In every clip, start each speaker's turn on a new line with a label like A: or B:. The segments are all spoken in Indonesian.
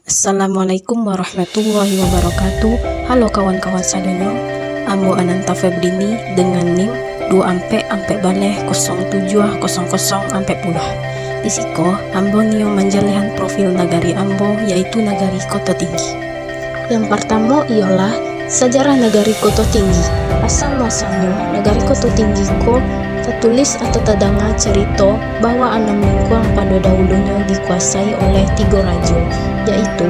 A: Assalamualaikum warahmatullahi wabarakatuh. Halo kawan-kawan sadonya, Ambo Ananta Febrini dengan NIM 2 ampe baleh 0700 ampe puluh. Di siko Ambo nio menjalihan profil nagari Ambo, yaitu nagari Koto Tinggi. Yang pertama ialah sejarah nagari Koto Tinggi. Asal muasalnya nagari Koto Tinggi ko tertulis atau terdengar cerita bahwa Anam Lingkuang pada dahulunya dikuasai oleh 3 raja, yaitu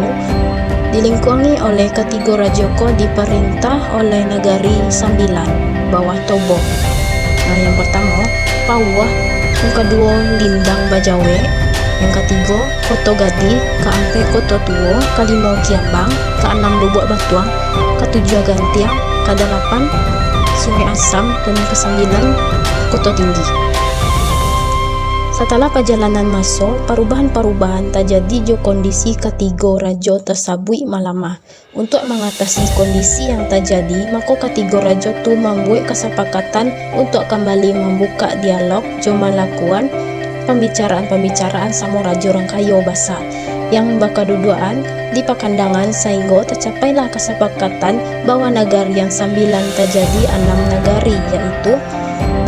A: dilingkungi oleh ketiga raja ko diperintah oleh nagari Sambilan bawah Tobo. Nah, yang pertama Pauah, yang kedua Lindang Bajawe, yang ketiga Koto Gadi, keempat Koto Tuo, kelima Kiambang, keenam Lubuk Batuang, ketujuh Gantiang, kedelapan Sungai Asam, dan kesembilan Koto Tinggi. Setelah perjalanan masa, perubahan-perubahan terjadi jo kondisi ketiga raja tersabui malamah. Untuk mengatasi kondisi yang terjadi, maka ketiga raja tu membuat kesepakatan untuk kembali membuka dialog jo melakukan pembicaraan-pembicaraan sama raja orang kaya basa yang berkedudukan di pakandangan, sehingga tercapailah kesepakatan bahwa nagari yang 9 terjadi 6 nagari, yaitu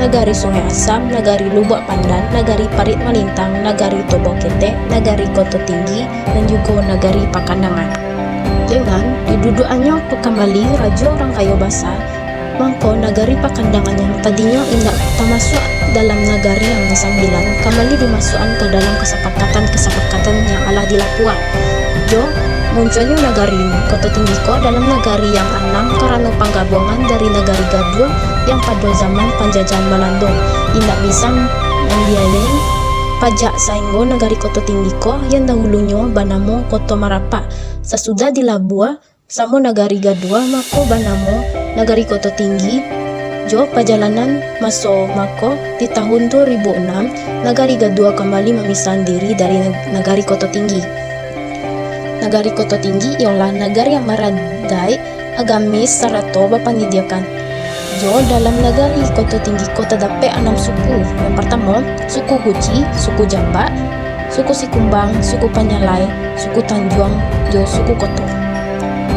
A: nagari Sungai Asam, nagari Lubuk Pandan, nagari Parit Malintang, nagari Tobo Kete, nagari Koto Tinggi, dan juga nagari Pakandangan. Dengan didudukannya kembali raja orang kaya basa, maka nagari Pakandangan yang tadinya tidak termasuk dalam nagari yang 9 kembali dimasukkan ke dalam kesepakatan yang telah dilakukan. Jo munculnya nagari Koto Tinggi ko dalam nagari yang 6 karena penggabungan dari nagari Gadua yang pada zaman penjajahan Belanda tidak bisa membiayai pajak, sehingga nagari Koto Tinggi ko yang dahulunya bernama Koto Marapak sesudah dilabua sama nagari Gadua, maka bernama nagari Koto Tinggi. Jo perjalanan masa maka di tahun 2006 nagari Gadua kembali memisahkan diri dari nagari Koto Tinggi. Nagari Koto Tinggi ialah nagari yang meradai agamis serta berpendidikan. Jo dalam nagari Koto Tinggi ko terdapat 6 suku. Yang pertama, suku Guci, suku Jambak, suku Sikumbang, suku Panyalai, suku Tanjuang, jo suku Koto.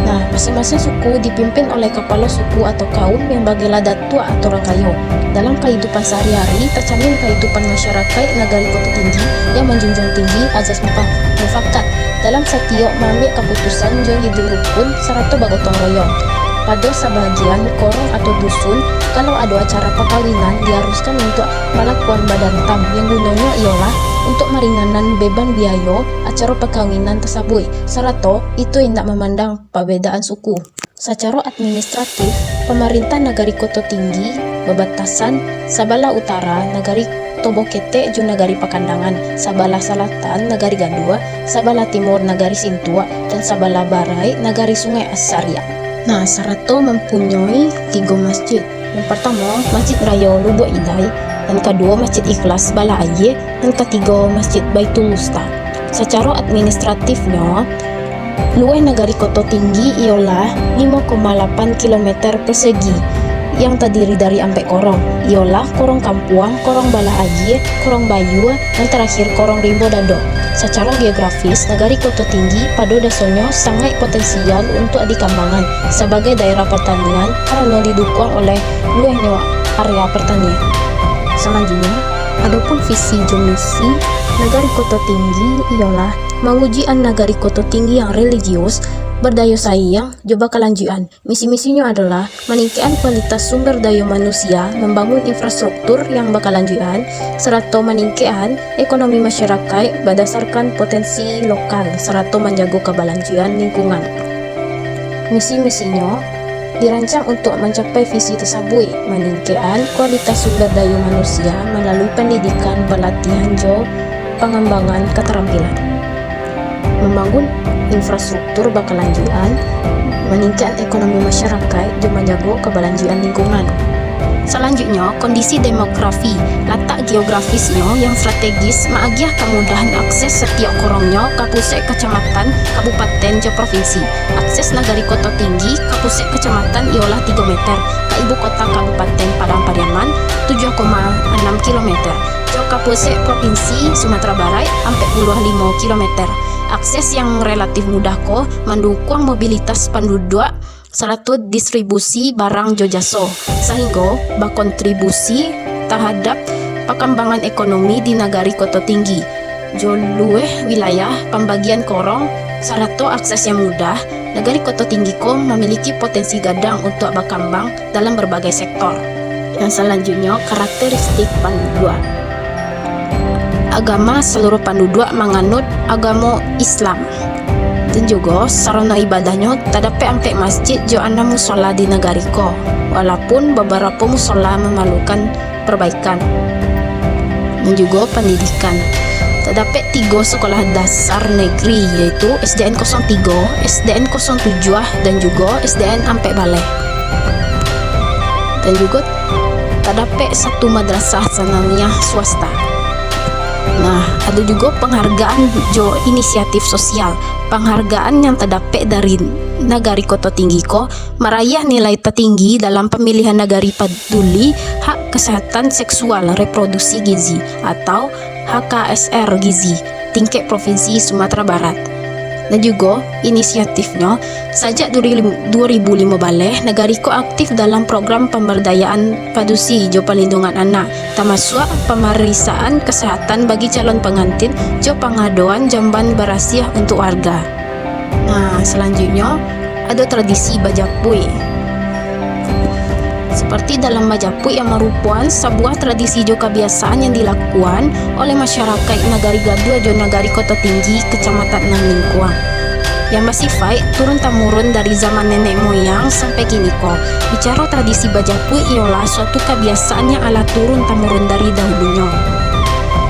A: Nah, masing-masing suku dipimpin oleh kepala suku atau kaum yang bagilah datua atau orang kaya. Dalam kehidupan sehari-hari, tercermin kehidupan masyarakat nagari Koto Tinggi yang menjunjung tinggi azas mufakat dalam setiap mengambil keputusan jo hidup rukun serta bergotong royong. Pada sebagian korong atau dusun, kalau ada acara perkawinan diharuskan untuk melakukan badan tam yang gunanya ialah untuk meringankan beban biaya acara perkawinan tersebut, serta itu tidak memandang perbedaan suku. Secara administratif, pemerintah nagari Koto Tinggi berbatasan sebelah utara nagari Tobo Kete jo nagari Pakandangan, sebelah selatan nagari Gadua, sebelah timur nagari Sintua, dan sebelah barat nagari Sungai Asaria. Nah, serta mempunyai 3 masjid. Yang pertama, Masjid Raya Lubuk Idai, yang kedua Masjid Ikhlas Bala Aye, dan ketiga Masjid Baitul Wusta. Secara administratifnya, luas nagari Koto Tinggi ialah 5,8 km persegi yang terdiri dari empat korong, ialah Korong Kampuang, Korong Bala Aye, Korong Bayu, dan terakhir Korong Rimbo Dado. Secara geografis, nagari Koto Tinggi pada dasarnya sangat potensial untuk dikembangkan sebagai daerah pertanian karena didukung oleh luasnya area pertanian. Selanjutnya, adapun visi dan misi nagari Koto Tinggi ialah mengujikan nagari Koto Tinggi yang religius, berdaya saing, coba kelanjutan. Misi-misinya adalah meningkatkan kualitas sumber daya manusia, membangun infrastruktur yang berkelanjutan, serta meningkatkan ekonomi masyarakat berdasarkan potensi lokal, serta menjaga keberlanjutan lingkungan. Misi-misinya dirancang untuk mencapai visi tersebut, meningkatkan kualitas sumber daya manusia melalui pendidikan, pelatihan, pengembangan keterampilan, membangun infrastruktur berkelanjutan, meningkatkan ekonomi masyarakat, dan menjaga keberlanjutan lingkungan. Selanjutnya, kondisi demografi, letak geografisnya yang strategis mengagiah kemudahan akses setiap korongnya ke pusat kecamatan, kabupaten, dan provinsi. Akses nagari Koto Tinggi ke pusat kecamatan ialah 3 meter, ke ibu kota kabupaten Padang Pariaman 7,6 km, ke pusat provinsi Sumatera Barat 45 km. Akses yang relatif mudah ko mendukung mobilitas penduduk serta distribusi barang jojaso sehingga berkontribusi terhadap perkembangan ekonomi di negari kota tinggi. Jolueh wilayah pembagian korong serta akses yang mudah, negari kota tinggi ko memiliki potensi gadang untuk berkembang dalam berbagai sektor. Yang selanjutnya, karakteristik penduduk. Agama seluruh penduduk menganut agama Islam. Dan juga sarana ibadahnya terdapat ampe masjid jo anda musola di negari ko, walaupun beberapa musola memerlukan perbaikan. Dan juga pendidikan. Terdapat 3 sekolah dasar negeri yaitu SDN 03, SDN 07 dan juga SDN ampe balai. Dan juga terdapat 1 madrasah sanawiyah swasta. Nah, ada juga penghargaan jo inisiatif sosial. Penghargaan yang terdapat dari negari kota tinggi ko meraih nilai tertinggi dalam pemilihan negari peduli hak kesehatan seksual reproduksi gizi atau HKSR gizi tingkat provinsi Sumatera Barat. Dan juga inisiatifnya sejak 2005 baleh negari ko aktif dalam program pemberdayaan padusi jo pelindungan anak termasuk pemeriksaan kesehatan bagi calon pengantin jo pengaduan jamban berasiah untuk warga. Nah, selanjutnya ada tradisi bajapui. Seperti dalam bajapui yang merupakan sebuah tradisi jo kebiasaan yang dilakukan oleh masyarakat negari Gadua jo negari kota tinggi kecamatan Nanglingkuang yang bersifat turun-temurun dari zaman nenek moyang sampai kini ko. Bicara tradisi bajapui ialah suatu kebiasaan yang ala turun-temurun dari dahulunya.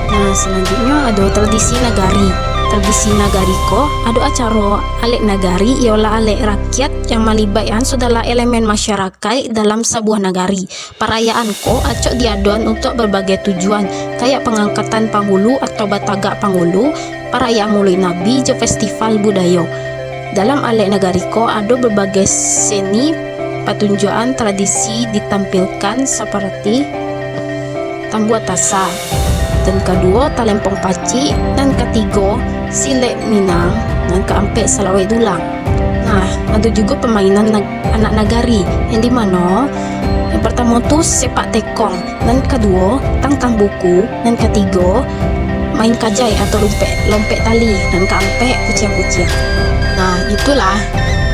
A: Nah, selanjutnya ada tradisi nagari. Tradisi nagari ko ada acara alek nagari ialah alek rakyat yang melibatkan segala elemen masyarakat dalam sebuah nagari. Perayaan ko acok diaduan untuk berbagai tujuan kayak pengangkatan panghulu atau batagak panghulu, perayaan mulai nabi jo festival budaya. Dalam alek nagari ko ada berbagai seni pertunjukan tradisi ditampilkan seperti tambuat tasa, dan kedua talempong paci, dan ketiga silek minang, dan keempat selawai dulang. Nah, ada juga permainan anak nagari yang dimana yang pertama tu sepak tekong, dan kedua tangkang buku, dan ketiga main kajai atau lompet tali, dan keempat kuciang-kuciang. Nah, itulah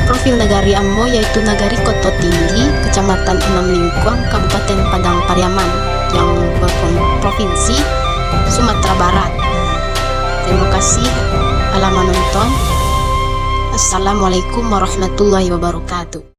A: profil negari Ambo yaitu negari Kota Tinggi, Kecamatan Nanglingkuang, Kabupaten Padang Pariaman yang berprovinsi Sumatera Barat. Terima kasih telah menonton. Assalamualaikum warahmatullahi wabarakatuh.